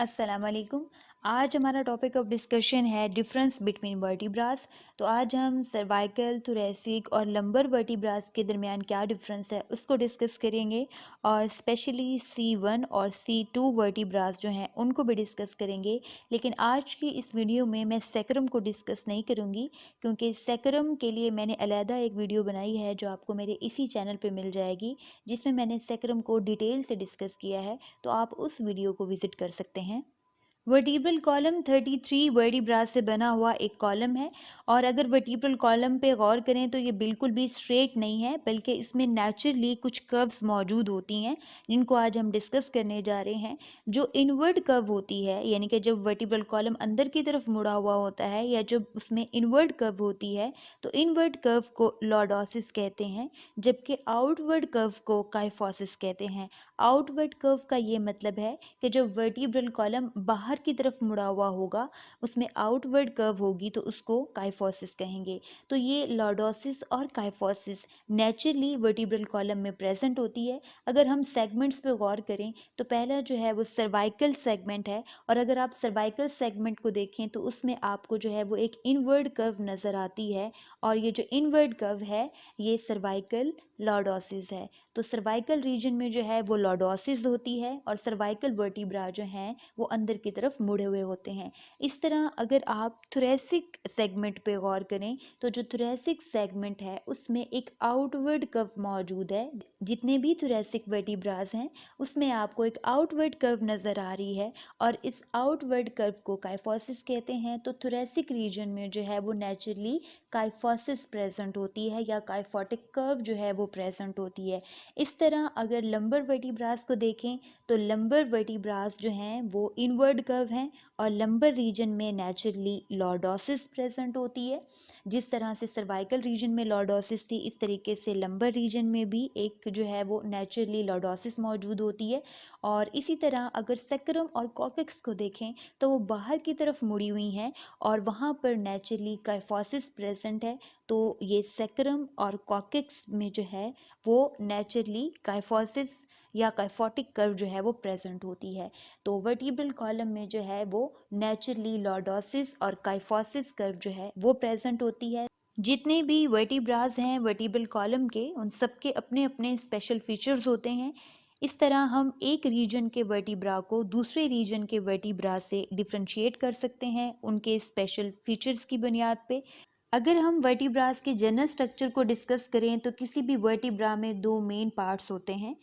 अस्सलाम वालेकुम। आज हमारा टॉपिक ऑफ डिस्कशन है डिफरेंस बिटवीन वर्टिब्रास। तो आज हम सर्वाइकल, थोरैसिक और लंबर वर्टिब्रास के दरमियान क्या डिफरेंस है उसको डिस्कस करेंगे, और स्पेशली C1 और C2 वर्टिब्रास जो हैं उनको भी डिस्कस करेंगे। लेकिन आज की इस वीडियो में मैं सेक्रम को डिस्कस नहीं करूँगी, क्योंकि सेक्रम के लिए मैंने अलहदा एक वीडियो बनाई है जो आपको मेरे इसी चैनल पे मिल जाएगी, जिसमें मैंने सेक्रम को डिटेल से डिस्कस किया है। तो आप उस वीडियो को विज़िट कर सकते हैं। वर्टिब्रल कॉलम 33 वर्टिब्रा से बना हुआ एक कॉलम है, और अगर वर्टिब्रल कॉलम पे गौर करें तो ये बिल्कुल भी स्ट्रेट नहीं है, बल्कि इसमें नेचुरली कुछ कर्व्स मौजूद होती हैं, जिनको आज हम डिस्कस करने जा रहे हैं। जो इनवर्ड कर्व होती है, यानी कि जब वर्टिब्रल कॉलम अंदर की तरफ मुड़ा हुआ होता है या जब उसमें इनवर्ड कर्व होती है, तो इनवर्ड कर्व को लॉर्डोसिस कहते हैं, जबकि आउटवर्ड कर्व को काइफोसिस कहते हैं। आउटवर्ड कर्व का ये मतलब है कि जब वर्टिब्रल कॉलम बाहर की तरफ मुड़ा हुआ होगा, उसमें आउटवर्ड कर्व होगी, तो उसको काइफोसिस कहेंगे। तो ये लॉर्डोसिस और काइफोसिस नेचुरली वर्टिब्रल कॉलम में प्रेजेंट होती है। अगर हम सेगमेंट्स पे गौर करें तो पहला जो है वो सर्वाइकल सेगमेंट है, और अगर आप सर्वाइकल सेगमेंट को देखें तो उसमें आपको जो है वो एक इनवर्ड कर्व नज़र आती है, और ये जो इनवर्ड कर्व है ये सर्वाइकल लॉर्डोसिस है। तो सर्वाइकल रीजन में जो है वो लॉर्डोसिस होती है, और सर्वाइकल वर्टिब्रा जो हैं वो अंदर की तरफ मुड़े हुए होते हैं। इस तरह अगर आप थोरैसिक सेगमेंट पे गौर करें तो जो थोरैसिक सेगमेंट है उसमें एक आउटवर्ड कर्व मौजूद है। जितने भी थोरैसिक वर्टिब्रास हैं उसमें आपको एक आउटवर्ड कर्व नज़र आ रही है, और इस आउटवर्ड कर्व को काइफोसिस कहते हैं। तो थोरैसिक रीजन में जो है वो नेचुरली काइफोसिस प्रेजेंट होती है, या काइफोटिक कर्व जो है वो प्रेजेंट होती है। इस तरह अगर लंबर वर्टिब्रास को देखें तो लंबर वर्टिब्रास जो हैं वो इनवर्ड कर्व हैं, और लंबर रीजन में नेचुरली लॉर्डोसिस प्रेजेंट होती है। जिस तरह से सर्वाइकल रीजन में लॉर्डोसिस थी, इस तरीके से लंबर रीजन में भी एक जो है वो नेचुरली लॉर्डोसिस मौजूद होती है। और इसी तरह अगर सेक्रम और कॉकेक्स को देखें तो वो बाहर की तरफ मुड़ी हुई हैं, और वहाँ पर नेचुरली काइफोसिस प्रेजेंट है। तो ये सेक्रम और कॉकेक्स में जो है वो नेचुरली काइफोसिस या काइफोटिक कर्व जो है वो प्रेजेंट होती है। तो वर्टिब्रल कॉलम में जो है वो नेचुरली लॉर्डोसिस और काइफोसिस कर्व जो है वो प्रेजेंट होती है। जितने भी वर्टिब्रास हैं वर्टिब्रल कॉलम के, उन सब के अपने अपने स्पेशल फीचर्स होते हैं। इस तरह हम एक रीजन के वर्टिब्रा को दूसरे रीजन के वर्टिब्रा से डिफ्रेंशिएट कर सकते हैं उनके स्पेशल फीचर्स की बुनियाद पे। अगर हम वर्टिब्रास के जनरल स्ट्रक्चर को डिस्कस करें तो किसी भी वर्टिब्रा में दो मेन पार्ट्स होते हैं।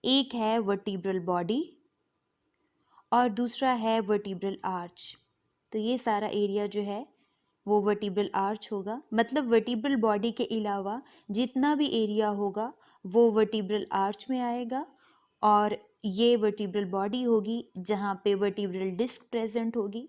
एक है वर्टिब्रल बॉडी और दूसरा है वर्टिब्रल आर्च। तो ये सारा एरिया जो है वो वर्टिब्रल आर्च होगा, मतलब वर्टिब्रल बॉडी के अलावा जितना भी एरिया होगा वो वर्टिब्रल आर्च में आएगा। और ये वर्टिब्रल बॉडी होगी जहाँ पे वर्टिब्रल डिस्क प्रेजेंट होगी।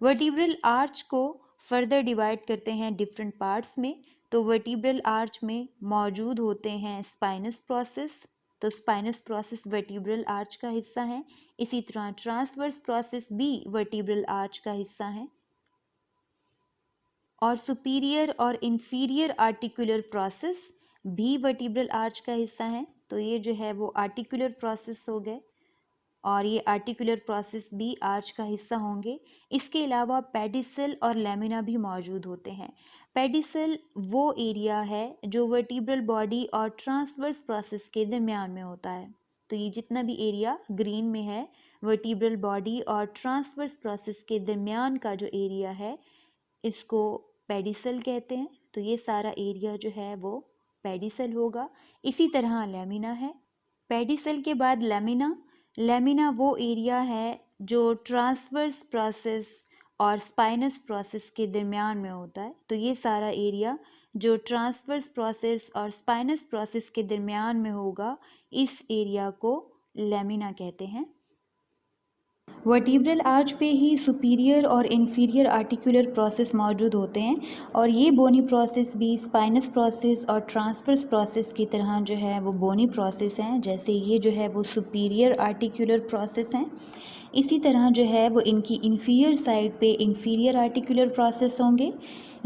वर्टिब्रल आर्च को फर्दर डिवाइड करते हैं डिफरेंट पार्ट्स में। तो वर्टिब्रल आर्च में मौजूद होते हैं स्पाइनस प्रोसेस। तो स्पाइनस प्रोसेस वर्टिब्रल आर्च का हिस्सा है। इसी तरह ट्रांसवर्स प्रोसेस भी वर्टिब्रल आर्च का हिस्सा है। और सुपीरियर और इंफीरियर आर्टिकुलर प्रोसेस भी वर्टिब्रल आर्च का हिस्सा है। तो ये जो है वो आर्टिकुलर प्रोसेस हो गए, और ये आर्टिकुलर प्रोसेस भी आर्च का हिस्सा होंगे। इसके अलावा पेडिसल और लेमिना भी मौजूद होते हैं। पेडिसल वो एरिया है जो वर्टिब्रल बॉडी और ट्रांसवर्स प्रोसेस के दरमियान में होता है। तो ये जितना भी एरिया ग्रीन में है वर्टिब्रल बॉडी और ट्रांसवर्स प्रोसेस के दरमियान का जो एरिया है इसको पेडिसल कहते हैं। तो ये सारा एरिया जो है वो पेडिसल होगा। इसी तरह लेमिना है। पेडिसल के बाद लेमिना। लेमिना वो एरिया है जो ट्रांसवर्स प्रोसेस और स्पाइनस प्रोसेस के दरमियान में होता है। तो ये सारा एरिया जो ट्रांसवर्स प्रोसेस और स्पाइनस प्रोसेस के दरमियान में होगा, इस एरिया को लेमिना कहते हैं। वर्टिब्रल आर्च पे ही सुपीरियर और इन्फीरियर आर्टिकुलर प्रोसेस मौजूद होते हैं, और ये बोनी प्रोसेस भी स्पाइनस प्रोसेस और ट्रांसवर्स प्रोसेस की तरह जो है वो बोनी प्रोसेस हैं। जैसे ये जो है वो सुपीरियर आर्टिकुलर प्रोसेस हैं, इसी तरह जो है वो इनकी इन्फीरियर साइड पे इन्फीरियर आर्टिकुलर प्रोसेस होंगे।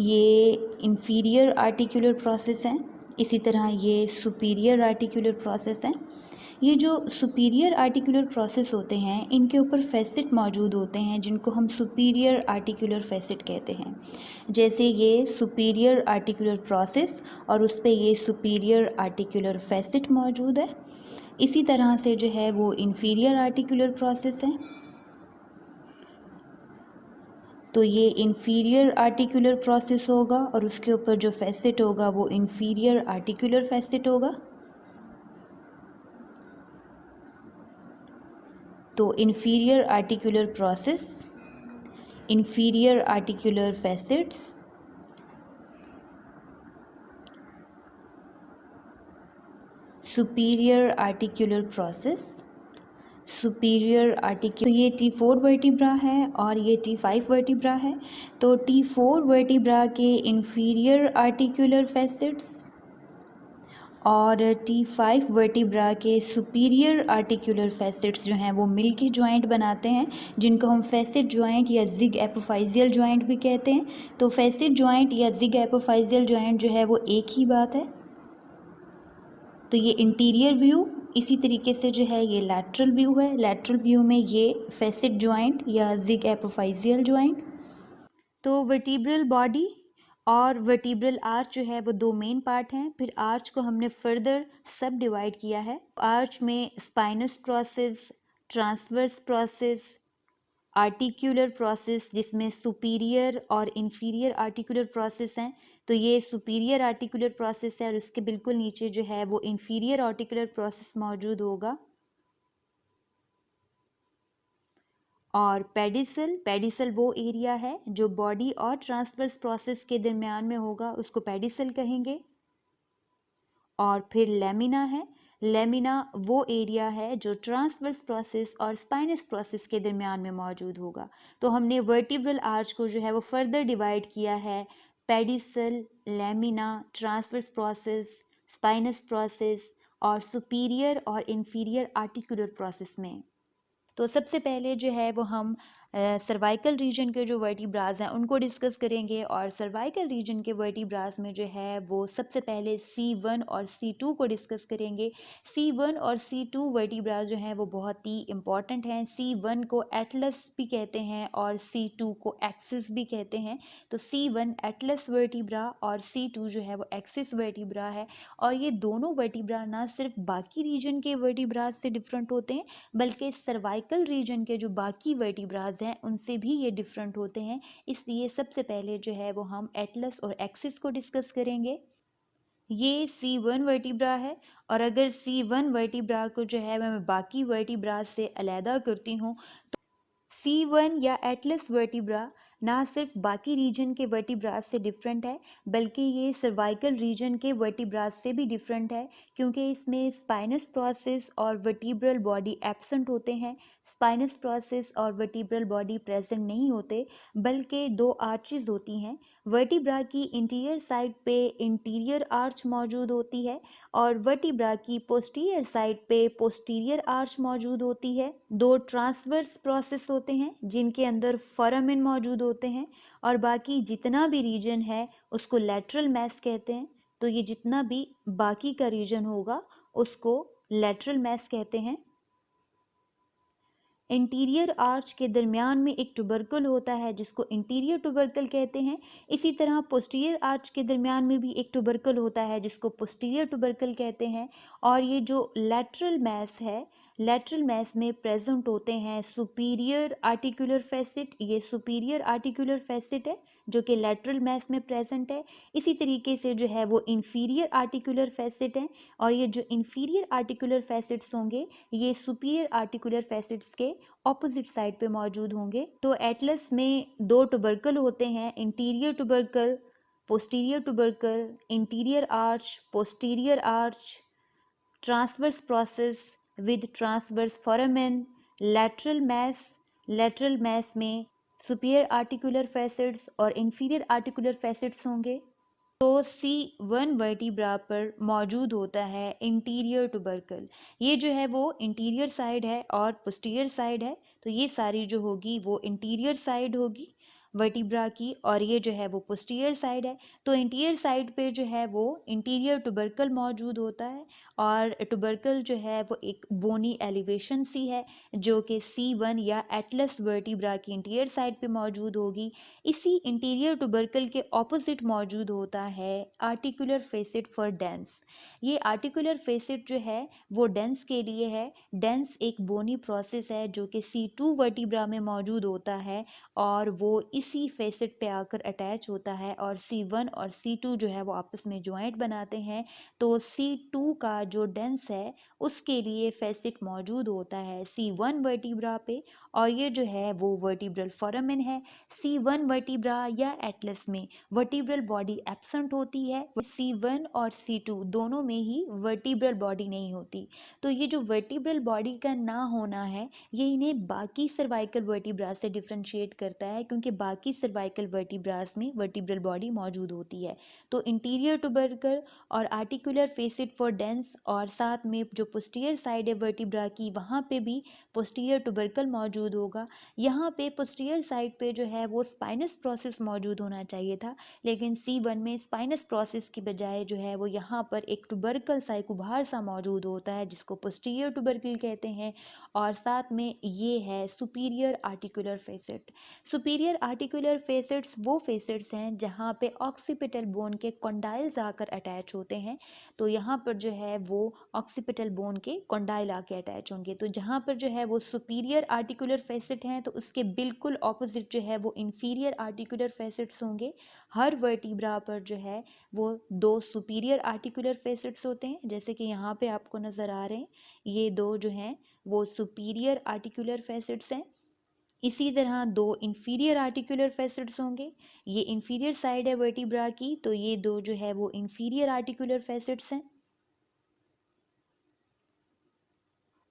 ये इन्फीरियर आर्टिकुलर प्रोसेस हैं। इसी तरह ये सुपीरियर आर्टिकुलर प्रोसेस हैं। ये जो सुपीरियर आर्टिकुलर प्रोसेस होते हैं इनके ऊपर फैसेट मौजूद होते हैं जिनको हम सुपीरियर आर्टिकुलर फैसेट कहते हैं। जैसे ये सुपीरियर आर्टिकुलर प्रोसेस और उस पे ये सुपीरियर आर्टिकुलर फैसेट मौजूद है। इसी तरह से जो है वो इन्फीरियर आर्टिकुलर प्रोसेस है, तो ये इन्फीरियर आर्टिकुलर प्रोसेस होगा और उसके ऊपर जो फैसेट होगा वो इन्फीरियर आर्टिकुलर फैसेट होगा। तो inferior articular process, inferior articular facets, superior articular process, superior articular. तो ये T4 वर्टिब्रा है और ये T5 वर्टिब्रा है। तो T4 वर्टिब्रा के इन्फीरियर आर्टिकुलर फैसेट्स और T5 वर्टिब्रा के सुपीरियर आर्टिकुलर फैसेट्स जो हैं वो मिलके जॉइंट बनाते हैं, जिनको हम फैसेट जॉइंट या जिग एपोफाइजियल जॉइंट भी कहते हैं। तो फैसेट जॉइंट या जिग एपोफाइजियल जॉइंट जो है वो एक ही बात है। तो ये इंटीरियर व्यू, इसी तरीके से जो है ये लैटरल व्यू है। लैटरल व्यू में ये फैसेट जॉइंट या जिग एपोफाइजियल जॉइंट। तो वर्टिब्रल बॉडी और वर्टिब्रल आर्च जो है वो दो मेन पार्ट हैं। फिर आर्च को हमने फर्दर सब डिवाइड किया है। आर्च में spinous process, transverse process, articular process जिसमें सुपीरियर और इन्फीरियर आर्टिकुलर प्रोसेस हैं। तो ये सुपीरियर आर्टिकुलर प्रोसेस है और इसके बिल्कुल नीचे जो है वो इन्फीरियर आर्टिकुलर प्रोसेस मौजूद होगा। और पेडिसल, पेडिसल वो एरिया है जो बॉडी और ट्रांसवर्स प्रोसेस के दरमियान में होगा, उसको पेडिसल कहेंगे। और फिर लेमिना है। लेमिना वो एरिया है जो ट्रांसवर्स प्रोसेस और स्पाइनस प्रोसेस के दरमियान में मौजूद होगा। तो हमने वर्टिब्रल आर्च को जो है वो फर्दर डिवाइड किया है pedicel, lamina, transverse process, spinous process और सुपीरियर और इन्फीरियर आर्टिकुलर प्रोसेस में। तो सबसे पहले जो है वो हम सर्वाइकल रीजन के जो वर्टिब्रास हैं उनको डिस्कस करेंगे। और सर्वाइकल रीजन के वर्टिब्रास में जो है वो सबसे पहले C1 और C2 को डिस्कस करेंगे। C1 और C2 वर्टिब्रास जो हैं वो बहुत ही इंपॉर्टेंट हैं। C1 को एटलस भी कहते हैं और C2 को एक्सिस भी कहते हैं। तो C1 एटलस वर्टिब्रा और C2 जो है वो एक्सिस वर्टिब्रा है। और ये दोनों वर्टिब्रा ना सिर्फ बाकी रीजन के वर्टिब्रास से डिफरेंट होते हैं बल्कि सर्वाइकल रीजन के जो बाकी वर्टिब्रास हैं उनसे भी ये डिफरेंट होते हैं। इसलिए सबसे पहले जो है वो हम एटलस और एक्सिस को डिस्कस करेंगे। ये C1 वर्टिब्रा है और अगर C1 वर्टिब्रा को जो है मैं बाकी वर्टिब्रास से अलहदा करती हूँ तो C1 या एटलस वर्टिब्रा ना सिर्फ बाकी रीजन के वर्टिब्रास से डिफरेंट है बल्कि ये सर्वाइकल रीजन के वर्टिब्रास से भी डिफरेंट है, क्योंकि इसमें स्पाइनस प्रोसेस और वर्टिब्रल बॉडी एब्सेंट होते हैं। स्पाइनस प्रोसेस और वर्टिब्रल बॉडी प्रेजेंट नहीं होते बल्कि दो आर्चेज होती हैं। वर्टिब्रा की इंटीरियर साइड पे इंटीरियर आर्च मौजूद होती है और वर्टिब्रा की पोस्टीरियर साइड पे पोस्टीरियर आर्च मौजूद होती है। दो ट्रांसवर्स प्रोसेस होते हैं जिनके अंदर फोरामेन मौजूद होते हैं और बाकी जितना भी रीजन है उसको लैटरल मैस कहते हैं। तो ये जितना भी बाकी का रीजन होगा उसको लैटरल मैस कहते हैं। इंटीरियर आर्च के दरमियान में एक ट्यूबरकल होता है जिसको इंटीरियर ट्यूबरकल कहते हैं। इसी तरह पोस्टीरियर आर्च के दरमियान में भी एक ट्यूबरकल होता है जिसको पोस्टीरियर ट्यूबरकल कहते हैं। और ये जो लैटरल मैस है, लैटरल मैस में प्रेजेंट होते हैं सुपीरियर आर्टिकुलर फैसेट। ये सुपीरियर आर्टिकुलर फैसेट है जो कि लैटरल मैस में प्रेजेंट है। इसी तरीके से जो है वो इंफीरियर आर्टिकुलर फैसेट है और ये जो इंफीरियर आर्टिकुलर फैसेट्स होंगे ये सुपीरियर आर्टिकुलर फैसेट्स के ऑपोजिट साइड पे मौजूद होंगे। तो एटलस में दो ट्यूबरकल होते हैं, anterior tubercle, posterior tubercle, anterior arch, posterior arch, transverse process with transverse foramen, lateral mass में सुपीरियर आर्टिकुलर फैसेट्स और इंफीरियर आर्टिकुलर फैसेट्स होंगे। तो C1 वर्टिब्रा पर मौजूद होता है इंटीरियर ट्यूबरकल। ये जो है वो इंटीरियर साइड है और पोस्टीरियर साइड है। तो ये सारी जो होगी वो इंटीरियर साइड होगी। वर्टिब्रा की, और ये जो है वो पोस्टीरियर साइड है। तो इंटीरियर साइड पे जो है वो इंटीरियर टुबरकल मौजूद होता है, और टुबरकल जो है वो एक बोनी एलिवेशन सी है जो कि C1 या एटलस वर्टिब्रा की इंटीरियर साइड पे मौजूद होगी। इसी इंटीरियर टुबरकल के ऑपोजिट मौजूद होता है आर्टिकुलर फेसिट फॉर डेंस। ये आर्टिकुलर फेसिट जो है वो डेंस के लिए है। डेंस एक बोनी प्रोसेस है जो कि C2 वर्टिब्रा में मौजूद होता है, और वो इसी फेसिट पे आकर अटैच होता है, और C1 और C2 जो है वो आपस में ज्वाइंट बनाते हैं। तो C2 का जो डेंस है उसके लिए फेसिट मौजूद होता है C1 वर्टिब्रा पे, और ये जो है वो वर्टिब्रल फोरामेन है। C1 वर्टिब्रा या एटलस में वर्टिब्रल बॉडी एब्सेंट होती है। C1 और C2 दोनों में ही वर्टिब्रल बॉडी नहीं होती। तो ये जो वर्टिब्रल बॉडी का ना होना है ये इन्हें बाकी सर्वाइकल वर्टिब्रास से डिफ्रेंशिएट करता है, क्योंकि बाकी सर्वाइकल वर्टिब्रास में वर्टिब्रल बॉडी मौजूद होती है। तो इंटीरियर टुबरकल और आर्टिकुलर फेसिट फॉर डेंस, और साथ में जो पोस्टीरियर साइड है वर्टिब्रा की वहाँ पे भी पोस्टीरियर टुबरकल मौजूद होगा। यहाँ पे पोस्टीरियर साइड पे जो है वो स्पाइनस प्रोसेस मौजूद होना चाहिए था, लेकिन C1 में स्पाइनस प्रोसेस की बजाय जो है वो यहाँ पर एक टुबरकल सा एक उभार सा मौजूद होता है जिसको पोस्टीरियर टुबरकल कहते हैं। और साथ में ये है superior articular face it. Superior articular facets वो फेसिट्स हैं जहाँ पे ऑक्सीपिटल बोन के कॉन्डाइल्स आकर अटैच होते हैं। तो यहाँ पर जो है वो ऑक्सीपिटल बोन के कॉन्डाइल आके अटैच होंगे। तो जहाँ पर जो है वो सुपीरियर आर्टिकुलर फेसिट हैं, तो उसके बिल्कुल ऑपोजिट जो है वो इंफीरियर आर्टिकुलर फेसिट्स होंगे। हर वर्टिब्रा पर जो है वो दो सुपीरियर आर्टिकुलर फेसिट्स होते हैं, जैसे कि यहाँ पे आपको नज़र आ रहे हैं ये दो जो हैं वो सुपीरियर आर्टिकुलर फेसिट्स हैं। इसी तरह दो इंफीरियर आर्टिकुलर फेसिट्स होंगे। ये इंफीरियर साइड है वर्टिब्रा की, तो ये दो जो है वो इंफीरियर आर्टिकुलर फेसिट्स हैं।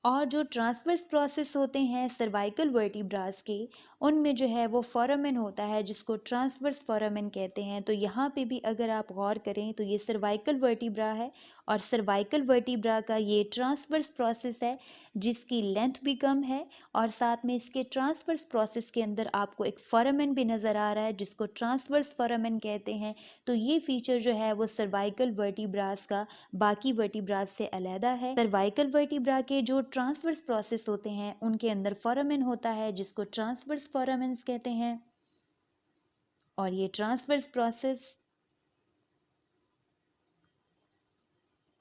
और जो ट्रांसवर्स प्रोसेस होते हैं सर्वाइकल वर्टिब्रास के, उनमें जो है वो फोरामेन होता है जिसको ट्रांसवर्स फोरामेन कहते हैं। तो यहाँ पे भी अगर आप गौर करें तो ये सर्वाइकल वर्टिब्रा है, और सर्वाइकल वर्टिब्रा का ये ट्रांसवर्स प्रोसेस है जिसकी लेंथ भी कम है, और साथ में इसके ट्रांसवर्स प्रोसेस के अंदर आपको एक फोरामेन भी नज़र आ रहा है जिसको ट्रांसवर्स फोरामेन कहते हैं। तो ये फीचर जो है वो सर्वाइकल वर्टिब्रास का बाकी वर्टिब्रास से अलहदा है। सर्वाइकल वर्टिब्रा के जो ट्रांसवर्स प्रोसेस होते हैं उनके अंदर फोरामेन होता है जिसको ट्रांसवर्स फोरामेन्स कहते हैं। और ये ट्रांसवर्स प्रोसेस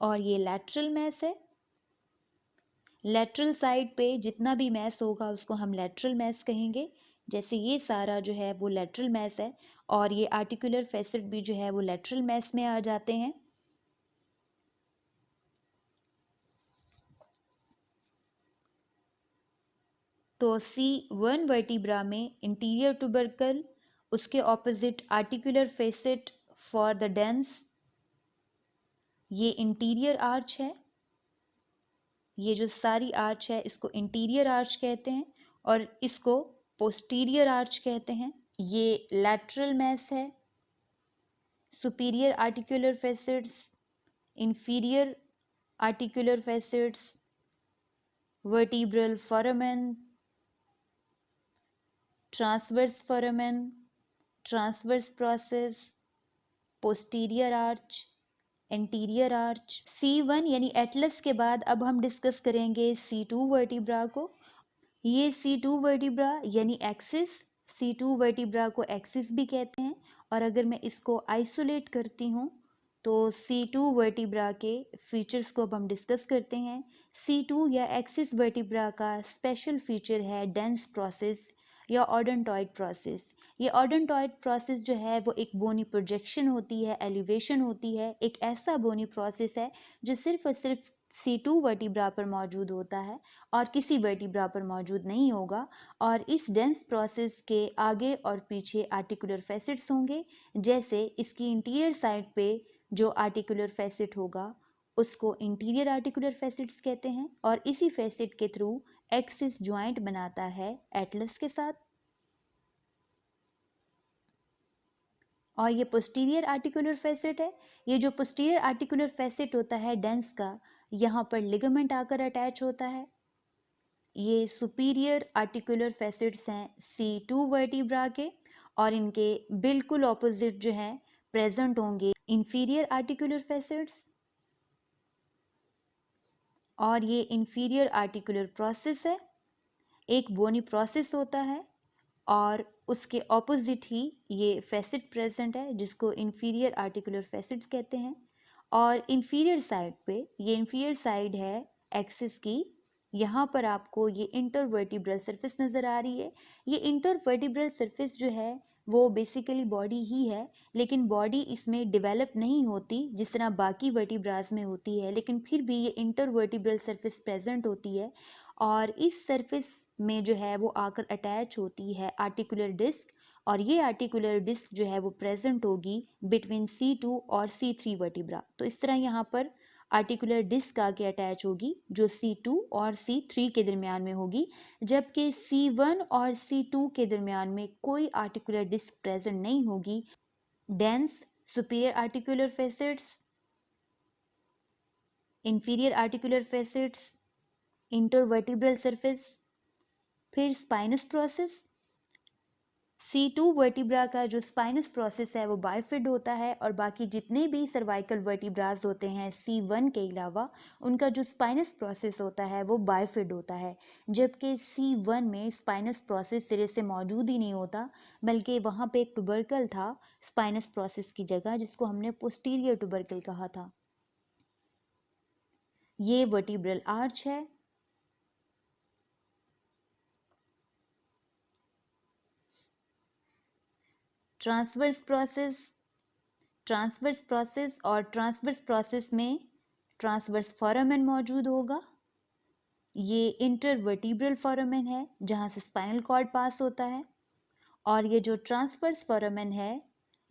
और ये लैटरल मैस है। लैटरल साइड पे जितना भी मैस होगा उसको हम लैटरल मैस कहेंगे। जैसे ये सारा जो है वो लैटरल मैस है, और ये आर्टिकुलर फेसिट भी जो है वो लैटरल मैस में आ जाते हैं। तो C1 वर्टिब्रा में इंटीरियर टुबरकल, उसके opposite articular face it for the dense, ये इंटीरियर आर्च है। ये जो सारी आर्च है इसको इंटीरियर आर्च कहते हैं, और इसको पोस्टीरियर आर्च कहते हैं। ये लैटरल मैस है। Superior articular facets, inferior articular facets, vertebral foramen, transverse foramen, transverse process, posterior arch, anterior arch. C1 यानी एटलस के बाद अब हम डिस्कस करेंगे C2 वर्टिब्रा को। ये C2 वर्टिब्रा यानी एक्सिस, C2 वर्टिब्रा को एक्सिस भी कहते हैं। और अगर मैं इसको आइसोलेट करती हूँ तो C2 वर्टिब्रा के फीचर्स को अब हम डिस्कस करते हैं। C2 या एक्सिस वर्टिब्रा का स्पेशल फीचर है डेंस प्रोसेस या ऑडोंटॉइड प्रोसेस। ये ऑडोंटॉइड प्रोसेस जो है वो एक बोनी प्रोजेक्शन होती है, एलिवेशन होती है, एक ऐसा बोनी प्रोसेस है जो सिर्फ और सिर्फ C2 वर्टिब्रा पर मौजूद होता है और किसी वर्टिब्रा पर मौजूद नहीं होगा। और इस डेंस प्रोसेस के आगे और पीछे आर्टिकुलर फेसिट्स होंगे। जैसे इसकी इंटीरियर साइड पे जो आर्टिकुलर फेसिट होगा उसको इंटीरियर आर्टिकुलर फेसिट्स कहते हैं, और इसी फेसिट के थ्रू एक्सिस ज्वाइंट बनाता है एटलस के साथ। और ये पोस्टीरियर आर्टिकुलर फेसिट है। ये जो पोस्टीरियर आर्टिकुलर फेसिट होता है डेंस का, यहाँ पर लिगामेंट आकर अटैच होता है। ये सुपीरियर आर्टिकुलर फेसिट्स हैं C2 वर्टिब्रा के, और इनके बिल्कुल ऑपोजिट जो है प्रेजेंट होंगे इंफीरियर आर्टिकुलर फैसेट्स। और ये इंफीरियर आर्टिकुलर प्रोसेस है, एक बोनी प्रोसेस होता है और उसके ऑपोजिट ही ये फैसिट प्रेजेंट है जिसको इंफीरियर आर्टिकुलर फैसिट्स कहते हैं। और इंफीरियर साइड पे, ये इंफीरियर साइड है एक्सिस की, यहाँ पर आपको ये इंटरवर्टिब्रल सरफेस नज़र आ रही है। ये इंटरवर्टिब्रल सरफेस जो है वो बेसिकली बॉडी ही है, लेकिन बॉडी इसमें डेवलप नहीं होती जिस तरह बाकी वर्टिब्रास में होती है, लेकिन फिर भी ये इंटरवर्टिब्रल सरफेस प्रेजेंट होती है। और इस सरफेस में जो है वो आकर अटैच होती है आर्टिकुलर डिस्क, और ये आर्टिकुलर डिस्क जो है वो प्रेजेंट होगी बिटवीन C2 और C3 वर्टिब्रा। तो इस तरह यहाँ पर आर्टिकुलर डिस्क आके अटैच होगी जो C2 और C3 के दरमियान में होगी, जबकि C1 और C2 के दरमियान में कोई आर्टिकुलर डिस्क प्रेजेंट नहीं होगी। Dense superior articular facets, inferior articular facets, intervertebral surface, फिर स्पाइनस प्रोसेस। C2 वर्टिब्रा का जो स्पाइनस प्रोसेस है वो बाइफिड होता है, और बाकी जितने भी सर्वाइकल वर्टिब्रास होते हैं C1 के अलावा, उनका जो स्पाइनस प्रोसेस होता है वो बाइफिड होता है। जबकि C1 में स्पाइनस प्रोसेस सिरे से मौजूद ही नहीं होता, बल्कि वहाँ पे एक टुबरकल था स्पाइनस प्रोसेस की जगह, जिसको हमने पोस्टीरियर टुबरकल कहा था। ये वर्टिब्रल आर्च है। ट्रांसवर्स प्रोसेस, ट्रांसवर्स प्रोसेस और ट्रांसवर्स प्रोसेस में ट्रांसवर्स फोरामेन मौजूद होगा। ये इंटरवर्टिब्रल फोरामेन है जहाँ से स्पाइनल कॉर्ड पास होता है। और ये जो ट्रांसवर्स फोरामेन है,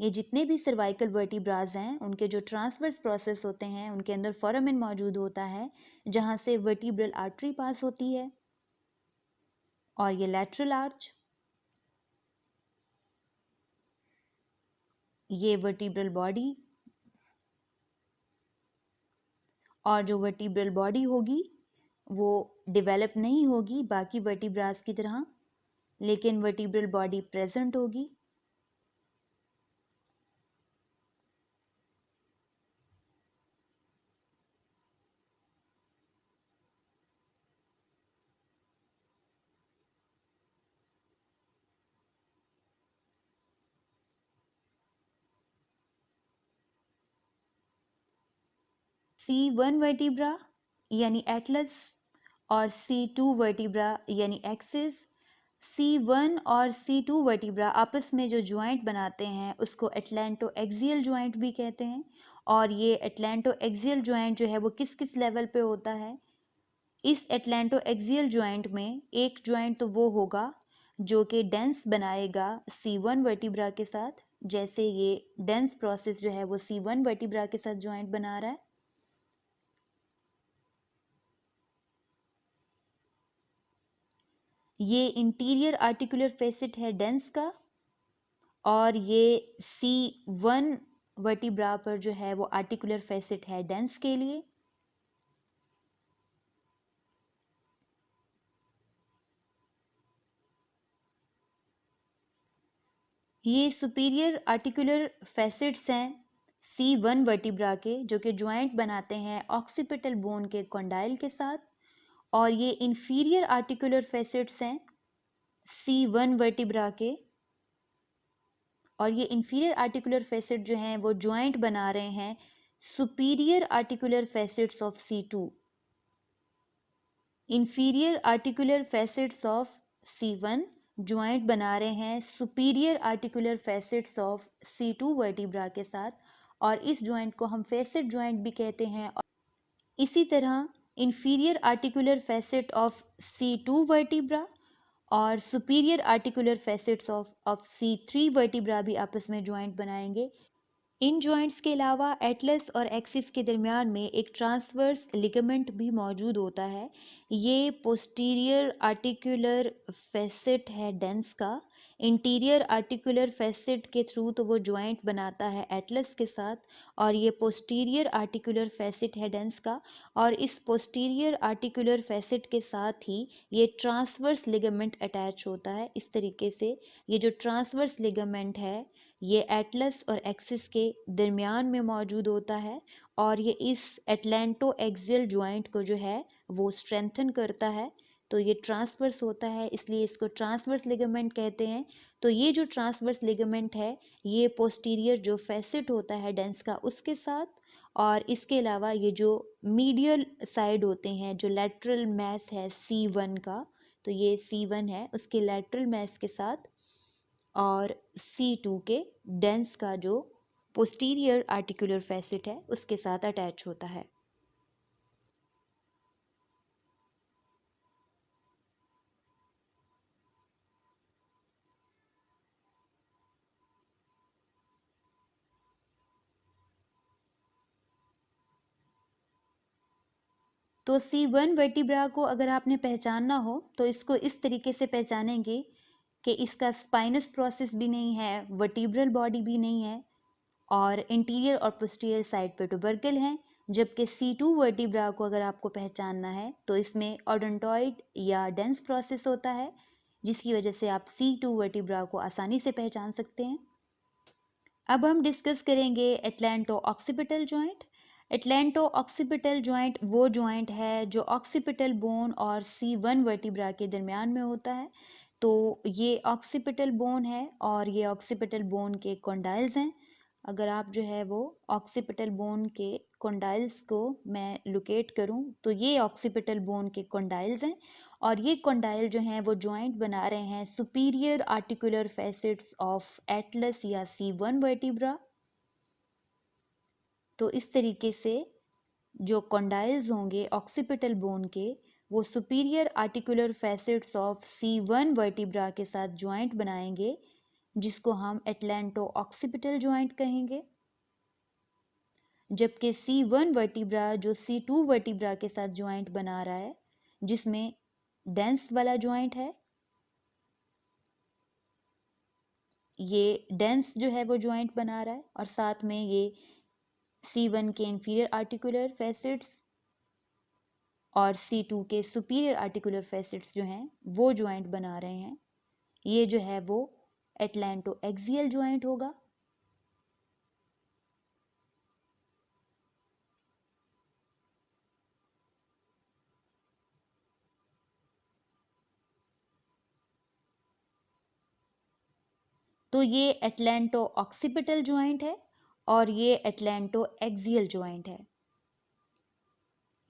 ये जितने भी सर्वाइकल वर्टिब्रास हैं उनके जो ट्रांसवर्स प्रोसेस होते हैं उनके अंदर फोरामेन मौजूद होता है जहाँ से वर्टिब्रल आर्टरी पास होती है। और ये लैटरल आर्च, ये वर्टिब्रल बॉडी, और जो वर्टिब्रल बॉडी होगी वो डेवलप नहीं होगी बाकी वर्टिब्रास की तरह, लेकिन वर्टिब्रल बॉडी प्रेजेंट होगी। C1 वर्टिब्रा यानी एटलस और C2 वर्टिब्रा यानी एक्सिस। C1 और C2 वर्टिब्रा आपस में जो ज्वाइंट बनाते हैं उसको एटलांटो एक्सियल ज्वाइंट भी कहते हैं। और ये एटलांटो एक्सियल ज्वाइंट जो है वो किस किस लेवल पे होता है? इस एटलांटो एक्सियल ज्वाइंट में एक ज्वाइंट तो वो होगा जो कि डेंस बनाएगा C1 वर्टिब्रा के साथ, जैसे ये डेंस प्रोसेस जो है वो C1 वर्टिब्रा के साथ ज्वाइंट बना रहा है। ये इंटीरियर आर्टिकुलर फेसिट है डेंस का, और ये C1 वर्टिब्रा पर जो है वो आर्टिकुलर फेसिट है डेंस के लिए। ये सुपीरियर आर्टिकुलर फेसिट्स हैं C1 वर्टिब्रा के, जो कि ज्वाइंट बनाते हैं ऑक्सीपिटल बोन के कॉन्डाइल के साथ। और ये इंफीरियर आर्टिकुलर फेसिट्स हैं C1 वर्टिब्रा के, और ये इंफीरियर आर्टिकुलर फेसिट जो हैं वो ज्वाइंट बना रहे हैं superior articular facets of C2। Inferior articular facets of C1 joint बना रहे हैं superior articular facets of C2 vertebra के साथ, और इस ज्वाइंट को हम फेसिट ज्वाइंट भी कहते हैं। इसी तरह inferior articular facet of C2 vertebra और superior articular facets of C3 vertebra भी आपस में ज्वाइंट बनाएंगे। इन जॉइंट्स के अलावा एटलस और एक्सिस के दरमियान में एक ट्रांसवर्स लिगामेंट भी मौजूद होता है। ये पोस्टीरियर आर्टिकुलर फैसेट है डेंस का। इंटीरियर आर्टिकुलर फैसेट के थ्रू तो वो जॉइंट बनाता है एटलस के साथ, और ये पोस्टीरियर आर्टिकुलर फैसेट है डेंस का। और इस पोस्टीरियर आर्टिकुलर फैसेट के साथ ही ये ट्रांसवर्स लिगामेंट अटैच होता है। इस तरीके से ये जो ट्रांसवर्स लिगामेंट है ये एटलस और एक्सिस के दरमियान में मौजूद होता है, और ये इस एटलेंटो एक्सियल जॉइंट को जो है वो स्ट्रेंथन करता है। तो ये ट्रांसवर्स होता है, इसलिए इसको ट्रांसवर्स लिगामेंट कहते हैं। तो ये जो ट्रांसवर्स लिगामेंट है ये पोस्टीरियर जो फैसेट होता है डेंस का उसके साथ, और इसके अलावा ये जो मीडियल साइड होते हैं, जो लेटरल मैस है C1 का, तो ये C1 है, उसके लेटरल मैस के साथ, और C2 के डेंस का जो पोस्टीरियर आर्टिकुलर फैसेट है उसके साथ अटैच होता है। तो C1 वर्टिब्रा को अगर आपने पहचानना हो तो इसको इस तरीके से पहचानेंगे कि इसका स्पाइनस प्रोसेस भी नहीं है, वर्टिब्रल बॉडी भी नहीं है, और इंटीरियर और पोस्टीरियर साइड पे टुबरकल हैं। जबकि C2 वर्टिब्रा को अगर आपको पहचानना है तो इसमें ओडोंटॉइड या डेंस प्रोसेस होता है, जिसकी वजह से आप C2 वर्टिब्रा को आसानी से पहचान सकते हैं। अब हम डिस्कस करेंगे एटलैंटो ऑक्सीपिटल जॉइंट। एटलैंटो ऑक्सीपिटल जॉइंट वो जॉइंट है जो ऑक्सीपिटल बोन और C1 वर्टिब्रा के दरमियान में होता है। तो ये ऑक्सीपिटल बोन है और ये ऑक्सीपिटल बोन के कॉन्डाइल्स हैं। अगर आप जो है वो ऑक्सीपिटल बोन के कॉन्डाइल्स को मैं लोकेट करूं तो ये ऑक्सीपिटल बोन के कॉन्डाइल्स हैं, और ये कॉन्डाइल जो हैं वो जॉइंट बना रहे हैं superior articular facets of Atlas या C1 वर्टिब्रा। तो इस तरीके से जो कॉन्डाइल्स होंगे ऑक्सीपिटल बोन के वो superior articular facets of C1 vertebra के साथ जॉइंट बनाएंगे, जिसको हम एटलैंटो ऑक्सीपिटल जॉइंट कहेंगे। जबकि C1 वर्टिब्रा जो C2 वर्टिब्रा के साथ जॉइंट बना रहा है, जिसमें डेंस वाला जॉइंट है, ये डेंस जो है वो जॉइंट बना रहा है, और साथ में ये C1 के इंफीरियर आर्टिकुलर फैसेट्स और C2 के सुपीरियर आर्टिकुलर फैसेट्स जो हैं वो जॉइंट बना रहे हैं। ये जो है वो एटलैंटो एक्सियल जॉइंट होगा। तो ये एटलैंटो ऑक्सीपिटल जॉइंट है और ये एटलैंटो एक्सियल जॉइंट है।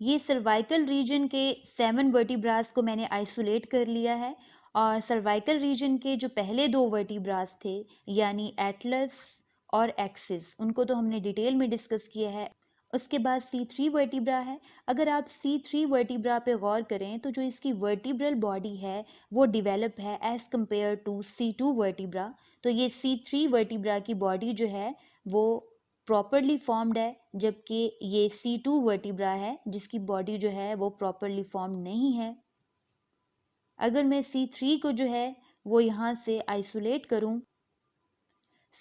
ये सर्वाइकल रीजन के 7 वर्टिब्रास को मैंने आइसोलेट कर लिया है, और सर्वाइकल रीजन के जो पहले 2 वर्टिब्रास थे यानी एटलस और एक्सिस, उनको तो हमने डिटेल में डिस्कस किया है। उसके बाद C3 वर्टिब्रा है। अगर आप C3 वर्टिब्रा पे गौर करें तो जो इसकी वर्टिब्रल बॉडी है वो डेवलप है as compare to C2 vertebra. तो ये C3 वर्टिब्रा की बॉडी जो है वो प्रॉपरली फॉर्म्ड है, जबकि ये C2 वर्टिब्रा है जिसकी बॉडी जो है वो प्रॉपरली फॉर्म्ड नहीं है। अगर मैं C3 को जो है वो यहाँ से आइसोलेट करूँ,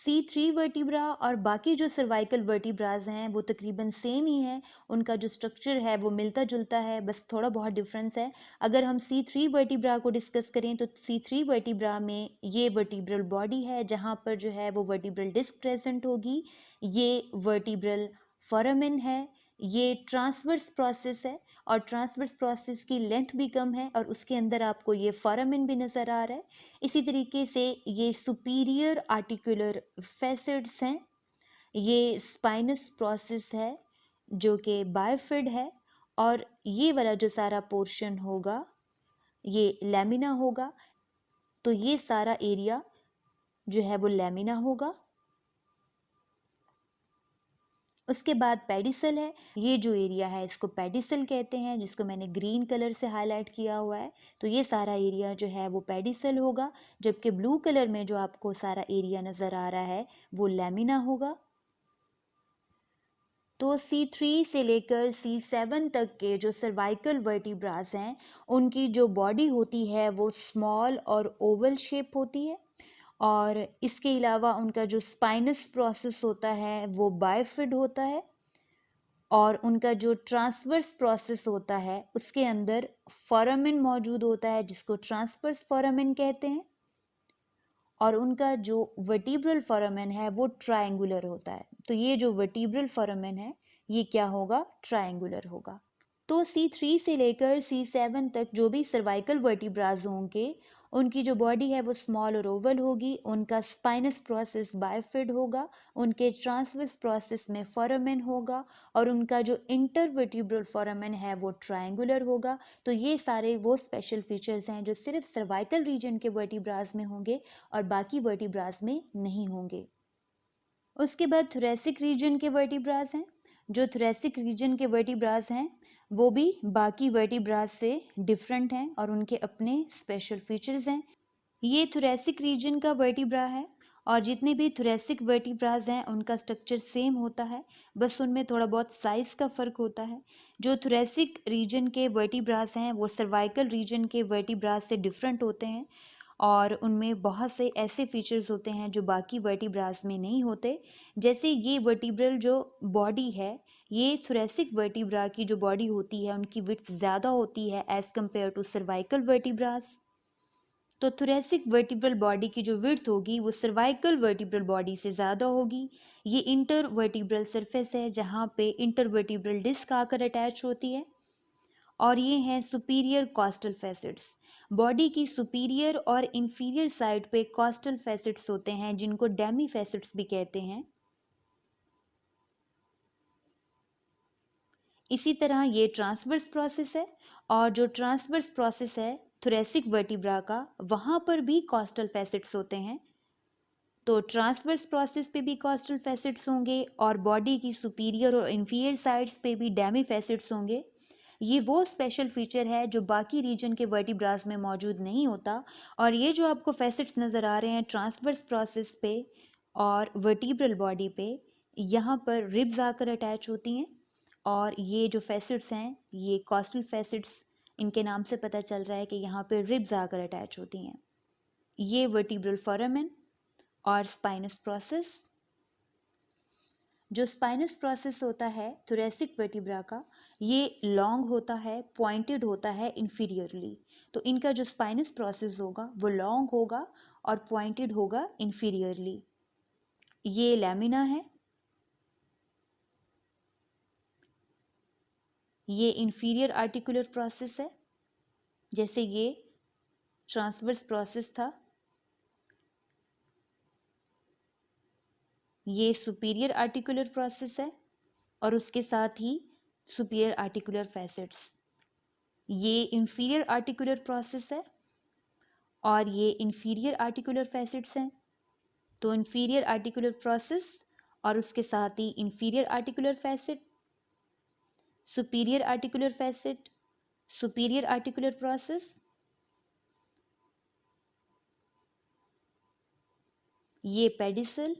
C3 वर्टिब्रा और बाकी जो सर्वाइकल वर्टिब्राज हैं वो तकरीबन सेम ही है, उनका जो स्ट्रक्चर है वो मिलता जुलता है, बस थोड़ा बहुत डिफरेंस है। अगर हम C3 वर्टिब्रा को डिस्कस करें तो C3 वर्टिब्रा में ये वर्टिब्रल बॉडी है जहाँ पर जो है वो वर्टिब्रल डिस्क प्रेजेंट होगी, ये वर्टिब्रल फोरामेन है, ये ट्रांसवर्स प्रोसेस है, और ट्रांसवर्स प्रोसेस की लेंथ भी कम है, और उसके अंदर आपको ये फोरामेन भी नज़र आ रहा है। इसी तरीके से ये सुपीरियर आर्टिकुलर फैसेट्स हैं, ये स्पाइनस प्रोसेस है जो कि बायोफिड है, और ये वाला जो सारा पोर्शन होगा ये लैमिना होगा। तो ये सारा एरिया जो है वो लैमिना होगा। उसके बाद पेडिसल है, ये जो एरिया है इसको पेडिसल कहते हैं, जिसको मैंने ग्रीन कलर से हाईलाइट किया हुआ है। तो ये सारा एरिया जो है वो पेडिसल होगा, जबकि ब्लू कलर में जो आपको सारा एरिया नज़र आ रहा है वो लैमिना होगा। तो C3 से लेकर C7 तक के जो सर्वाइकल वर्टिब्रास हैं, उनकी जो बॉडी होती है वो स्मॉल और ओवल शेप होती है, और इसके अलावा उनका जो स्पाइनस प्रोसेस होता है वो बाइफिड होता है, और उनका जो ट्रांसवर्स प्रोसेस होता है उसके अंदर फोरामेन मौजूद होता है, जिसको ट्रांसवर्स फोरामेन कहते हैं, और उनका जो वर्टिब्रल फोरामेन है वो ट्रायंगुलर होता है। तो ये जो वर्टिब्रल फोरामेन है ये क्या होगा? ट्रायंगुलर होगा। तो C3 से लेकर C7 तक जो भी सर्वाइकल वर्टिब्रास होंगे, उनकी जो बॉडी है वो स्मॉल और ओवल होगी, उनका स्पाइनस प्रोसेस बाइफिड होगा, उनके ट्रांसवर्स प्रोसेस में फोरामेन होगा, और उनका जो इंटरवर्टिब्रल फोरामेन है वो ट्रायंगुलर होगा। तो ये सारे वो स्पेशल फीचर्स हैं जो सिर्फ सर्वाइकल रीजन के वर्टिब्रास में होंगे और बाकी वर्टिब्रास में नहीं होंगे। उसके बाद थोरेसिक रीजन के वर्टिब्रास हैं। जो थोरेसिक रीजन के वर्टिब्रास हैं वो भी बाकी वर्टिब्रास से डिफरेंट हैं और उनके अपने स्पेशल फीचर्स हैं। ये थोरेसिक रीजन का वर्टिब्रा है, और जितने भी थोरेसिक वर्टिब्रास हैं उनका स्ट्रक्चर सेम होता है, बस उनमें थोड़ा बहुत साइज़ का फ़र्क होता है। जो थोरेसिक रीजन के वर्टिब्रास हैं वो सर्वाइकल रीजन के वर्टिब्रास से डिफरेंट होते हैं, और उनमें बहुत से ऐसे फीचर्स होते हैं जो बाकी वर्टिब्रास में नहीं होते। जैसे ये वर्टिब्रल जो बॉडी है, ये थोरेसिक वर्टिब्रा की जो बॉडी होती है उनकी विड्थ ज़्यादा होती है as compare to cervical vertebras. तो थोरेसिक वर्टिब्रल बॉडी की जो विड्थ होगी वो सर्वाइकल वर्टिब्रल बॉडी से ज़्यादा होगी। ये इंटर वर्टिब्रल सरफेस है जहाँ पे इंटर वर्टिब्रल डिस्क आकर अटैच होती है, और ये हैं सुपीरियर कॉस्टल फैसेट्स। बॉडी की सुपीरियर और इंफीरियर साइड पे कॉस्टल फैसेट्स होते हैं जिनको डेमी फैसेट्स भी कहते हैं। इसी तरह ये ट्रांसवर्स प्रोसेस है, और जो ट्रांसवर्स प्रोसेस है थोरेसिक वर्टिब्रा का, वहाँ पर भी कॉस्टल फैसेट्स होते हैं। तो ट्रांसवर्स प्रोसेस पे भी कॉस्टल फैसेट्स होंगे, और बॉडी की सुपीरियर और इंफीरियर साइड्स पे भी डेमी फैसेट्स होंगे। ये वो स्पेशल फीचर है जो बाकी रीजन के वर्टिब्रास में मौजूद नहीं होता। और ये जो आपको फैसेट्स नज़र आ रहे हैं ट्रांसवर्स प्रोसेस पे और वर्टिब्रल बॉडी पे, यहाँ पर रिब्स आकर अटैच होती हैं, और ये जो फैसेट्स हैं ये कॉस्टल फैसेट्स, इनके नाम से पता चल रहा है कि यहाँ पे रिब्स आकर अटैच होती हैं। ये वर्टिब्रल फोरामेन और स्पाइनस प्रोसेस। जो स्पाइनस प्रोसेस होता है थोरेसिक वर्टिब्रा का, ये लॉन्ग होता है, पॉइंटेड होता है इंफीरियरली। तो इनका जो स्पाइनस प्रोसेस होगा वो लॉन्ग होगा और पॉइंटेड होगा इंफीरियरली। ये लैमिना है, ये इंफीरियर आर्टिकुलर प्रोसेस है, जैसे ये ट्रांसवर्स प्रोसेस था। ये सुपीरियर आर्टिकुलर प्रोसेस है, और उसके साथ ही सुपीरियर आर्टिकुलर फैसेट्स। ये इंफीरियर आर्टिकुलर प्रोसेस है, और ये इंफीरियर आर्टिकुलर फैसेट्स हैं। तो इंफीरियर आर्टिकुलर प्रोसेस और उसके साथ ही inferior articular facet, superior articular facet, superior articular process, ये पेडिसल,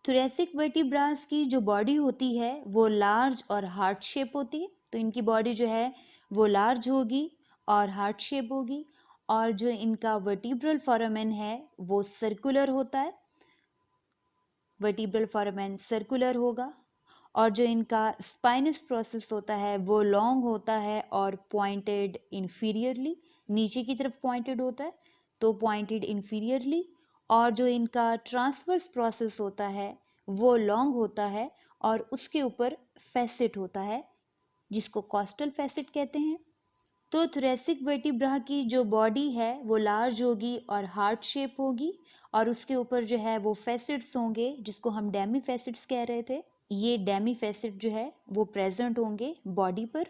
थोरेसिक वर्टिब्रास की जो बॉडी होती है वो लार्ज और हार्ट शेप होती है। तो इनकी बॉडी जो है वो लार्ज होगी और हार्ट शेप होगी, और जो इनका वर्टिब्रल फोरामेन है वो सर्कुलर होता है, वर्टिब्रल फोरामेन सर्कुलर होगा, और जो इनका स्पाइनस प्रोसेस होता है वो लॉन्ग होता है और पॉइंटेड इंफीरियरली, नीचे की तरफ पॉइंटेड होता है, तो पॉइंटेड इंफीरियरली। और जो इनका ट्रांसवर्स प्रोसेस होता है वो लॉन्ग होता है, और उसके ऊपर फैसेट होता है जिसको कॉस्टल फैसेट कहते हैं। तो थोरेसिक वर्टिब्रा की जो बॉडी है वो लार्ज होगी और हार्ट शेप होगी, और उसके ऊपर जो है वो फैसेट्स होंगे जिसको हम डेमी फैसेट्स कह रहे थे। ये डेमी फैसेट जो है वो प्रेजेंट होंगे बॉडी पर।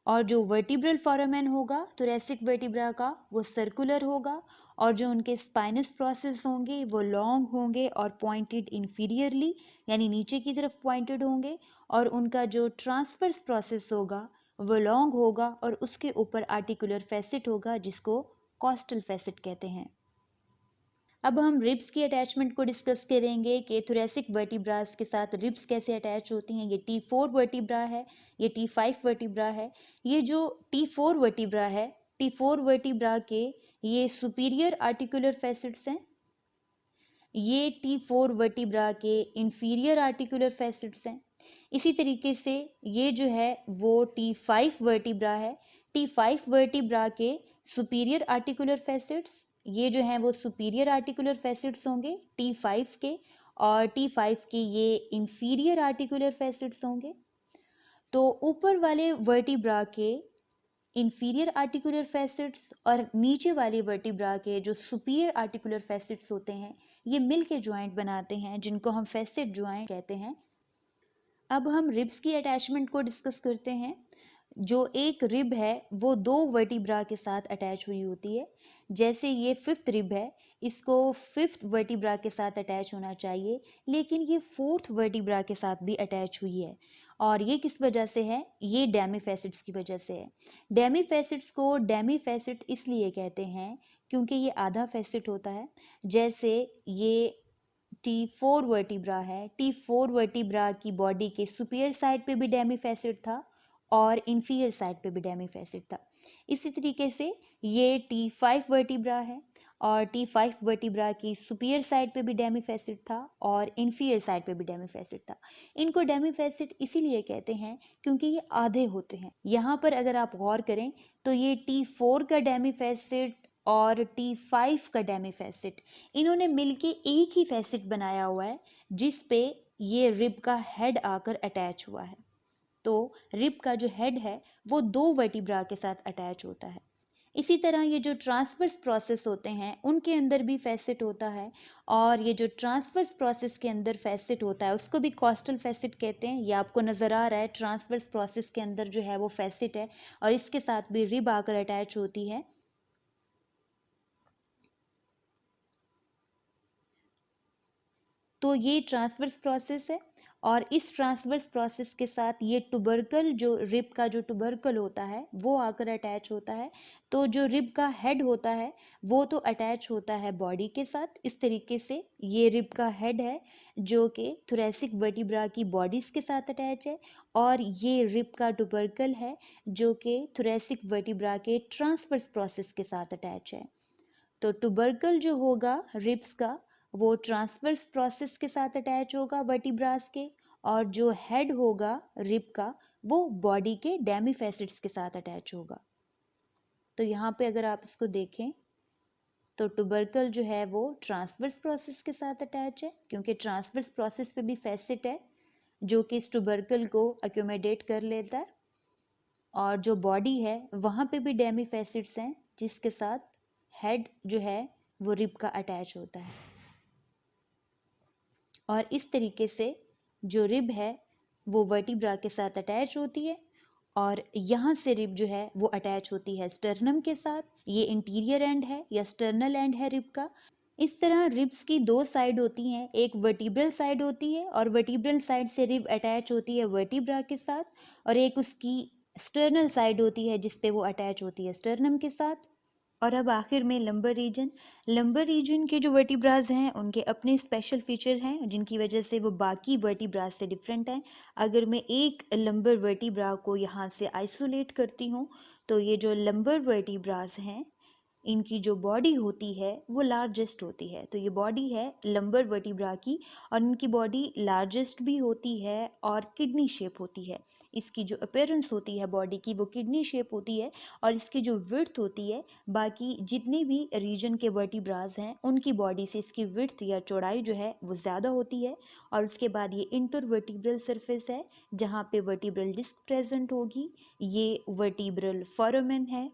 और जो वर्टिब्रल फोरामेन होगा थोरेसिक वर्टिब्रा का वो सर्कुलर होगा, और जो उनके स्पाइनस प्रोसेस होंगे वो लॉन्ग होंगे और पॉइंटेड इंफीरियरली, यानी नीचे की तरफ पॉइंटेड होंगे, और उनका जो ट्रांसवर्स प्रोसेस होगा वो लॉन्ग होगा और उसके ऊपर आर्टिकुलर फैसेट होगा जिसको कॉस्टल फैसेट कहते हैं। अब हम रिब्स की अटैचमेंट को डिस्कस करेंगे कि थोरेसिक वर्टिब्रास के साथ रिब्स कैसे अटैच होती हैं। ये T4 वर्टिब्रा है, ये T5 वर्टिब्रा है। ये जो T4 वर्टिब्रा है, T4 वर्टिब्रा के ये सुपीरियर आर्टिकुलर फैसेट्स हैं, ये T4 वर्टिब्रा के इंफीरियर आर्टिकुलर फैसेट्स हैं। इसी तरीके से ये जो है वो T5 वर्टिब्रा है, T5 वर्टिब्रा के सुपीरियर आर्टिकुलर फैसेट्स, ये जो हैं वो सुपीरियर आर्टिकुलर फैसेट्स होंगे T5 के, और T5 के ये इंफीरियर आर्टिकुलर फैसेट्स होंगे। तो ऊपर वाले वर्टिब्रा के इंफीरियर आर्टिकुलर फैसेट्स और नीचे वाले वर्टिब्रा के जो सुपीरियर आर्टिकुलर फैसेट्स होते हैं, ये मिल के ज्वाइंट बनाते हैं जिनको हम फैसेट ज्वाइंट कहते हैं। अब हम रिब्स की अटैचमेंट को डिस्कस करते हैं। जो एक रिब है वो दो वर्टिब्रा के साथ अटैच हुई होती है। जैसे ये फिफ्थ रिब है, इसको फिफ्थ वर्टिब्रा के साथ अटैच होना चाहिए, लेकिन ये फोर्थ वर्टिब्रा के साथ भी अटैच हुई है। और ये किस वजह से है? ये डेमी फैसेट्स की वजह से है। डेमी फैसेट्स को डेमी फैसेट इसलिए कहते हैं क्योंकि ये आधा फैसेट होता है। जैसे ये T4 वर्टिब्रा है, T4 वर्टिब्रा की बॉडी के सुपीरियर साइड पे भी डेमी फैसेट था और इंफीरियर साइड पे भी डेमी फैसेट था। इसी तरीके से ये T5 वर्टिब्रा है और T5 वर्टिब्रा की सुपीरियर साइड पे भी डेमी फैसेट था और इंफीरियर साइड पे भी डेमी फैसेट था। इनको डेमी फैसेट इसीलिए कहते हैं क्योंकि ये आधे होते हैं। यहाँ पर अगर आप गौर करें तो ये T4 का डेमी फैसेट और T5 का डेमी फैसेट, इन्होंने मिलके एक ही फैसेट बनाया हुआ है जिस पे ये रिब का हेड आकर अटैच हुआ है। तो रिब का जो हेड है वो दो वर्टिब्रा के साथ अटैच होता है। इसी तरह ये जो ट्रांसवर्स प्रोसेस होते हैं उनके अंदर भी फैसेट होता है, और ये जो ट्रांसवर्स प्रोसेस के अंदर फैसेट होता है उसको भी कॉस्टल फैसेट कहते हैं। ये आपको नज़र आ रहा है, ट्रांसवर्स प्रोसेस के अंदर जो है वो फैसेट है और इसके साथ भी रिब आकर अटैच होती है। तो ये ट्रांसवर्स प्रोसेस है, और इस ट्रांसवर्स प्रोसेस के साथ ये टुबरकल, जो रिब का जो टुबरकल होता है वो आकर अटैच होता है। तो जो रिब का हेड होता है वो तो अटैच होता है बॉडी के साथ। इस तरीके से ये रिब का हेड है जो कि थोरेसिक वर्टिब्रा की बॉडीज़ के साथ अटैच है, और ये रिब का टुबरकल है जो कि थोरेसिक वर्टिब्रा के ट्रांसवर्स प्रोसेस के साथ अटैच है। तो टुबरकल जो होगा रिब्स का वो ट्रांसवर्स प्रोसेस के साथ अटैच होगा वर्टिब्रास के, और जो हेड होगा रिब का वो बॉडी के डेमी फैसेट्स के साथ अटैच होगा। तो यहाँ पे अगर आप इसको देखें तो टुबरकल जो है वो ट्रांसवर्स प्रोसेस के साथ अटैच है क्योंकि ट्रांसवर्स प्रोसेस पे भी फैसेट है जो कि इस टुबरकल को अक्यूमेडेट कर लेता है, और जो बॉडी है वहाँ पे भी डेमी फैसेट्स हैं जिसके साथ हेड जो है वो रिब का अटैच होता है। और इस तरीके से जो रिब है वो वर्टिब्रा के साथ अटैच होती है, और यहाँ से रिब जो है वो अटैच होती है स्टर्नम के साथ। ये इंटीरियर एंड है या स्टर्नल एंड है रिब का। इस तरह रिब्स की दो साइड होती हैं, एक वर्टिब्रल साइड होती है और वर्टिब्रल साइड से रिब अटैच होती है वर्टिब्रा के साथ, और एक उसकी स्टर्नल साइड होती है जिस पे वो अटैच होती है स्टर्नम के साथ। और अब आखिर में लंबर रीजन। लंबर रीजन के जो वर्टिब्रास हैं उनके अपने स्पेशल फीचर हैं जिनकी वजह से वो बाकी वर्टिब्रास से डिफरेंट हैं। अगर मैं एक लंबर वर्टिब्रा को यहाँ से आइसोलेट करती हूँ तो ये जो लंबर वर्टिब्रास हैं इनकी जो बॉडी होती है वो लार्जेस्ट होती है। तो ये बॉडी है लंबर वर्टिब्रा की, और इनकी बॉडी लार्जेस्ट भी होती है और किडनी शेप होती है। इसकी जो अपीयरेंस होती है बॉडी की वो किडनी शेप होती है, और इसकी जो विड्थ होती है बाकी जितने भी रीजन के वर्टिब्रास हैं उनकी बॉडी से इसकी विड्थ या चौड़ाई जो है वो ज़्यादा होती है। और उसके बाद ये इंटरवर्टिब्रल सरफेस है जहाँ पे वर्टिब्रल डिस्क प्रेजेंट होगी, ये वर्टिब्रल फोरामेन है।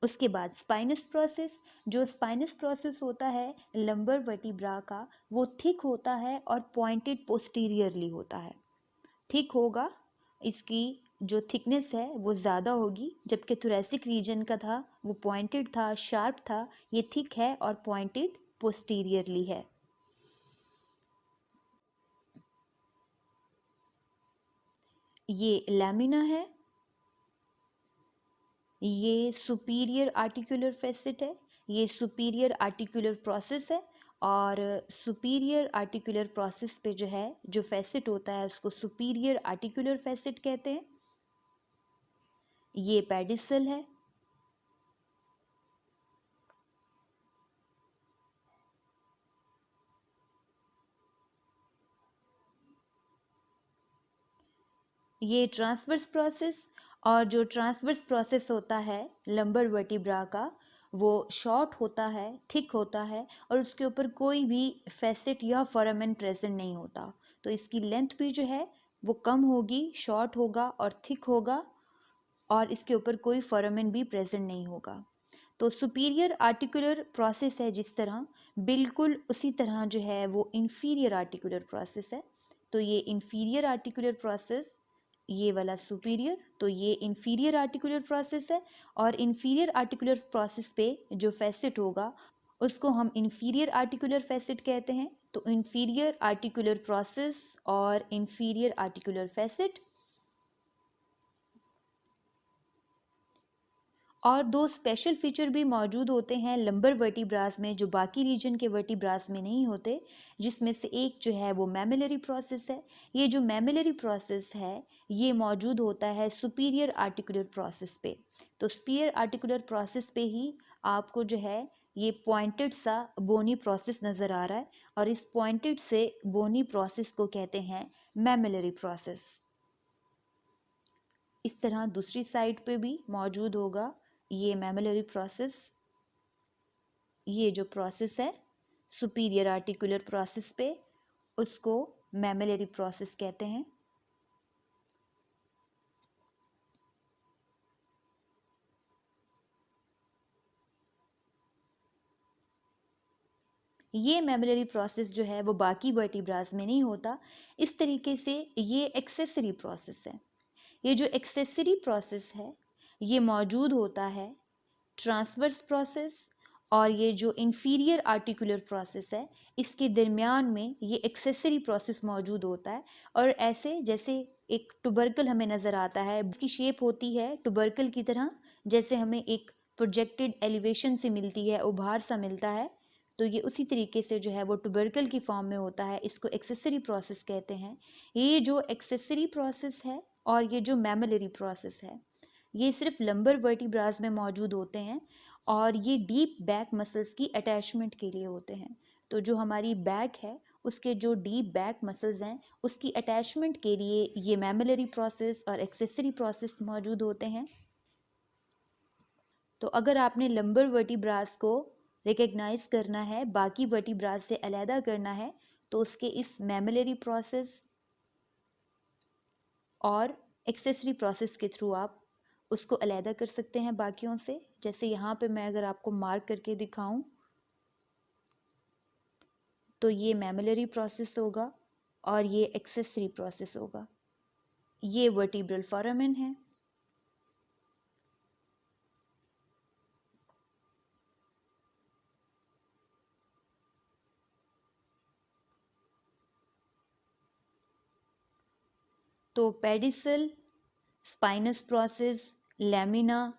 उसके बाद स्पाइनस प्रोसेस। जो स्पाइनस प्रोसेस होता है लंबर वर्टिब्रा का वो थिक होता है और पॉइंटेड पोस्टीरियरली होता है। थिक होगा, इसकी जो थिकनेस है वो ज़्यादा होगी, जबकि थोरेसिक रीजन का था वो पॉइंटेड था, शार्प था। ये थिक है और पॉइंटेड पोस्टीरियरली है। ये लैमिना है, ये सुपीरियर आर्टिकुलर फेसिट है, ये सुपीरियर आर्टिकुलर प्रोसेस है। और सुपीरियर आर्टिकुलर प्रोसेस पे जो है जो फेसिट होता है उसको सुपीरियर आर्टिकुलर फेसिट कहते हैं। ये पेडिसल है, ये ट्रांसवर्स प्रोसेस। और जो ट्रांसवर्स प्रोसेस होता है लंबर वर्टिब्रा का, वो शॉर्ट होता है, थिक होता है, और उसके ऊपर कोई भी फैसेट या फोरामेन प्रेजेंट नहीं होता। तो इसकी लेंथ भी जो है वो कम होगी, शॉर्ट होगा और थिक होगा, और इसके ऊपर कोई फोरामेन भी प्रेजेंट नहीं होगा। तो सुपीरियर आर्टिकुलर प्रोसेस है जिस तरह, बिल्कुल उसी तरह जो है वो इंफीरियर आर्टिकुलर प्रोसेस है। तो ये इंफीरियर आर्टिकुलर प्रोसेस, ये वाला सुपीरियर, तो ये इंफीरियर आर्टिकुलर प्रोसेस है। और इंफीरियर आर्टिकुलर प्रोसेस पे जो फैसेट होगा उसको हम इंफीरियर आर्टिकुलर फैसेट कहते हैं। तो इंफीरियर आर्टिकुलर प्रोसेस और इंफीरियर आर्टिकुलर फैसेट। और दो स्पेशल फीचर भी मौजूद होते हैं लंबर वर्टिब्रास में जो बाकी रीजन के वर्टिब्रास में नहीं होते, जिसमें से एक जो है वो मैमिलरी प्रोसेस है। ये जो मैमिलरी प्रोसेस है ये मौजूद होता है सुपीरियर आर्टिकुलर प्रोसेस पे। तो सुपीरियर आर्टिकुलर प्रोसेस पे ही आपको जो है ये पॉइंटेड सा बोनी प्रोसेस नज़र आ रहा है, और इस पॉइंटेड से बोनी प्रोसेस को कहते हैं मैमिलरी प्रोसेस। इस तरह दूसरी साइड पे भी मौजूद होगा ये मैमिलरी प्रोसेस। ये जो प्रोसेस है सुपीरियर आर्टिकुलर प्रोसेस पे, उसको मैमिलरी प्रोसेस कहते हैं। ये मैमिलरी प्रोसेस जो है वो बाकी वर्टिब्रास में नहीं होता। इस तरीके से ये एक्सेसरी प्रोसेस है। ये जो एक्सेसरी प्रोसेस है ये मौजूद होता है ट्रांसवर्स प्रोसेस और ये जो इंफीरियर आर्टिकुलर प्रोसेस है इसके दरमियान में ये एक्सेसरी प्रोसेस मौजूद होता है। और ऐसे जैसे एक टुबरकल हमें नज़र आता है, इसकी शेप होती है टुबरकल की तरह, जैसे हमें एक प्रोजेक्टेड एलिवेशन से मिलती है, उभार सा मिलता है, तो ये उसी तरीके से जो है वो टुबरकल की फॉर्म में होता है। इसको एक्सेसरी प्रोसेस कहते हैं। ये जो एक्सेसरी प्रोसेस है और ये जो मैमिलरी प्रोसेस है ये सिर्फ लंबर वर्टिब्रास में मौजूद होते हैं, और ये डीप बैक मसल्स की अटैचमेंट के लिए होते हैं। तो जो हमारी बैक है उसके जो डीप बैक मसल्स हैं उसकी अटैचमेंट के लिए ये मैमिलरी प्रोसेस और एक्सेसरी प्रोसेस मौजूद होते हैं। तो अगर आपने लंबर वर्टिब्रास को रिकग्नाइज करना है, बाकी वर्टिब्रास से अलहदा करना है, तो उसके इस मैमिलरी प्रोसेस और एक्सेसरी प्रोसेस के थ्रू आप उसको अलहदा कर सकते हैं बाकियों से। जैसे यहाँ पे मैं अगर आपको मार्क करके दिखाऊं तो ये मैमिलरी प्रोसेस होगा और ये एक्सेसरी प्रोसेस होगा। ये वर्टिब्रल फोरामेन है। तो pedicel, spinous process, lamina,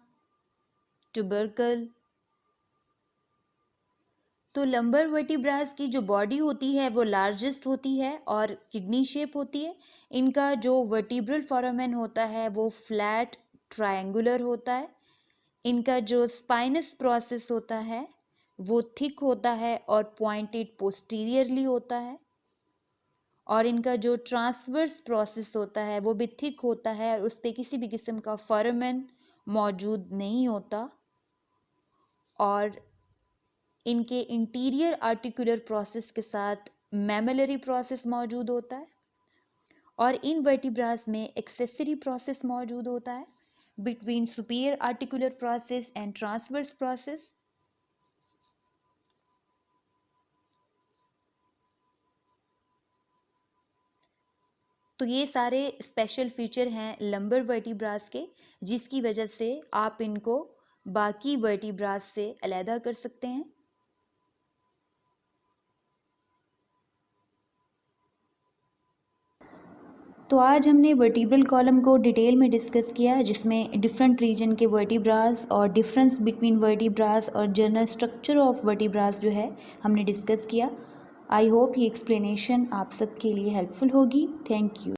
tubercle. तो लंबर वर्टिब्रास की जो बॉडी होती है वो लार्जेस्ट होती है और किडनी शेप होती है। इनका जो वर्टिब्रल फोरामेन होता है वो फ्लैट ट्रायंगुलर होता है। इनका जो स्पाइनस प्रोसेस होता है वो थिक होता है और पॉइंटेड पोस्टीरियरली होता है। और इनका जो ट्रांसवर्स प्रोसेस होता है वो भी थिक होता है और उस पर किसी भी किस्म का फोरामेन मौजूद नहीं होता। और इनके इंटीरियर आर्टिकुलर प्रोसेस के साथ मैमिलरी प्रोसेस मौजूद होता है। और इन वर्टिब्रास में एक्सेसरी प्रोसेस मौजूद होता है between superior articular process and transverse process. तो तो ये सारे स्पेशल फीचर हैं लंबर वर्टिब्रास के, जिसकी वजह से आप इनको बाकी वर्टिब्रास से अलहदा कर सकते हैं। तो आज हमने वर्टिब्रल कॉलम को डिटेल में डिस्कस किया, जिसमें डिफरेंट रीजन के वर्टिब्रास और डिफरेंस बिटवीन वर्टिब्रास और जनरल स्ट्रक्चर ऑफ वर्टिब्रास जो है हमने डिस्कस किया। आई होप ये एक्सप्लेनेशन आप सबके लिए हेल्पफुल होगी। Thank you.